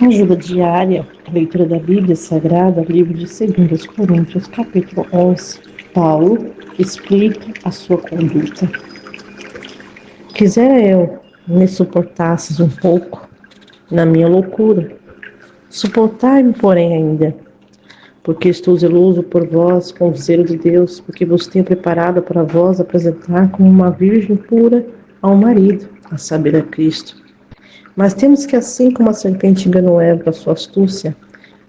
Ajuda diária, leitura da Bíblia Sagrada, livro de 2 Coríntios, capítulo 11. Paulo explica a sua conduta. Quisera eu me suportasses um pouco na minha loucura. Suportai-me, porém, ainda, porque estou zeloso por vós com o zelo de Deus, porque vos tenho preparado para vós apresentar como uma virgem pura ao marido, a saber, a Cristo. Mas temos que, assim como a serpente enganou Eva com a sua astúcia,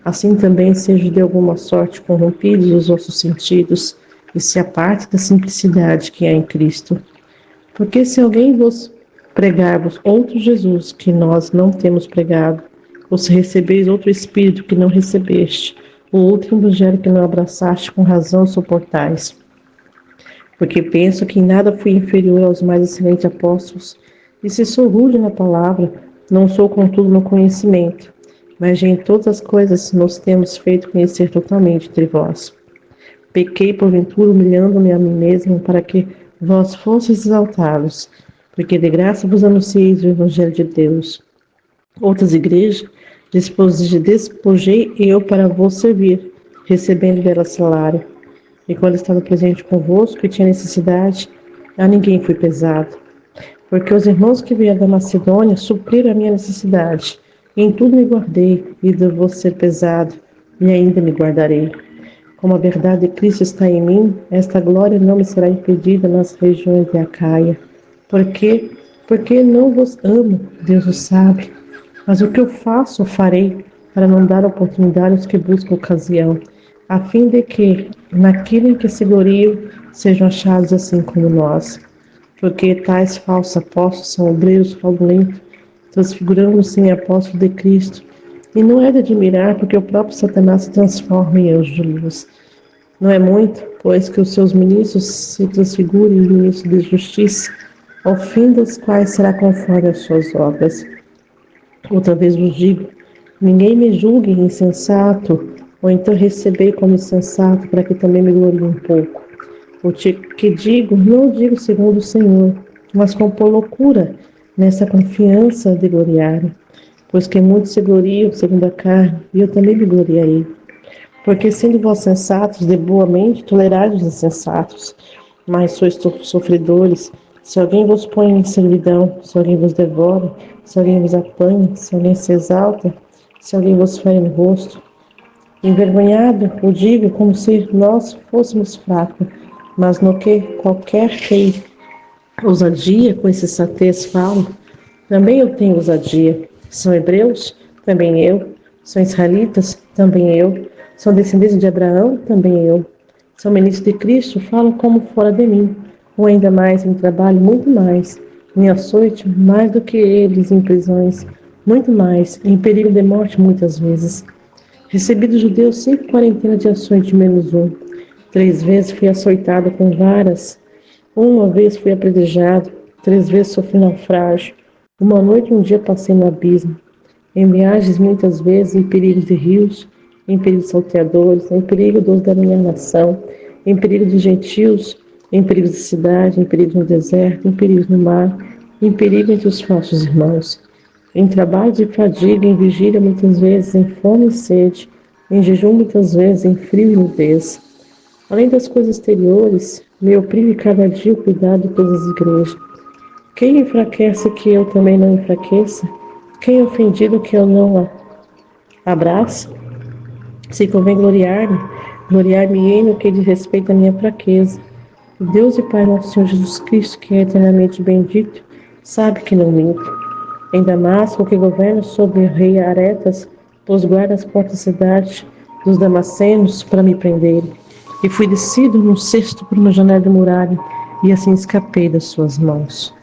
assim também sejam de alguma sorte corrompidos os vossos sentidos e se aparte da simplicidade que há em Cristo. Porque se alguém vos pregar-vos outro Jesus que nós não temos pregado, ou se recebeis outro Espírito que não recebeste, ou outro Evangelho que não abraçaste, com razão suportais. Porque penso que em nada fui inferior aos mais excelentes apóstolos, e se sou rude na palavra, não sou contudo no conhecimento, mas em todas as coisas nos temos feito conhecer totalmente entre vós. Pequei, porventura, humilhando-me a mim mesmo, para que vós fosseis exaltados, porque de graça vos anuncieis o Evangelho de Deus. Outras igrejas despojei eu para vos servir, recebendo dela salário. E quando estava presente convosco e tinha necessidade, a ninguém fui pesado. Porque os irmãos que vieram da Macedônia supriram a minha necessidade. E em tudo me guardei, e devo ser pesado, e ainda me guardarei. Como a verdade de Cristo está em mim, esta glória não me será impedida nas regiões de Acaia. Porque não vos amo, Deus o sabe. Mas o que eu faço, farei, para não dar oportunidade aos que buscam ocasião, a fim de que, naquilo em que se gloriam, sejam achados assim como nós. Porque tais falsos apóstolos são obreiros fraudulentos, transfigurando-se em apóstolos de Cristo. E não é de admirar, porque o próprio Satanás se transforma em anjo de luz. Não é muito, pois que os seus ministros se transfigurem em ministros de justiça, ao fim dos quais será conforme as suas obras. Outra vez vos digo, ninguém me julgue insensato, ou então recebei como insensato, para que também me glorie um pouco. O que digo, não digo segundo o Senhor, mas com loucura, nessa confiança de gloriar. Pois que muitos se gloriam segundo a carne, e eu também me gloriarei. Porque sendo vós sensatos, de boa mente, tolerai os insensatos. Mas sois sofredores. Se alguém vos põe em servidão, se alguém vos devora, se alguém vos apanha, se alguém se exalta, se alguém vos fere no rosto. Envergonhado, o digo como se nós fôssemos fracos, mas no que qualquer tem ousadia, com insensatez falo, também eu tenho ousadia. São hebreus? Também eu. São israelitas? Também eu. São descendentes de Abraão? Também eu. São ministros de Cristo? Falam como fora de mim. Ou ainda mais, em trabalho, muito mais. Em açoite, mais do que eles, em prisões, muito mais. Em perigo de morte, muitas vezes. Recebi dos judeus 5 quarentenas de açoite menos um. 3 vezes fui açoitado com varas. Uma vez fui apredejado. 3 vezes sofri naufrágio. Uma noite e um dia passei no abismo. Em viagens muitas vezes, em perigo de rios, em perigo de salteadores, em perigo dos da minha nação, em perigo dos gentios, em perigo de cidade, em perigo no deserto, em perigo no mar, em perigo entre os falsos irmãos. Em trabalho e fadiga, em vigília muitas vezes, em fome e sede, em jejum muitas vezes, em frio e nudez. Além das coisas exteriores, me oprime cada dia o cuidado de todas as igrejas. Quem enfraquece que eu também não enfraqueça? Quem é ofendido que eu não abrace? Se convém gloriar-me, gloriar-me-ei no que diz respeito à minha fraqueza. Deus e Pai nosso Senhor Jesus Cristo, que é eternamente bendito, sabe que não minto. Em Damasco, que governa sobre o rei Aretas, pôs guarda as portas da cidade dos damascenos para me prenderem. E fui descido num cesto por uma janela de muralha, e assim escapei das suas mãos.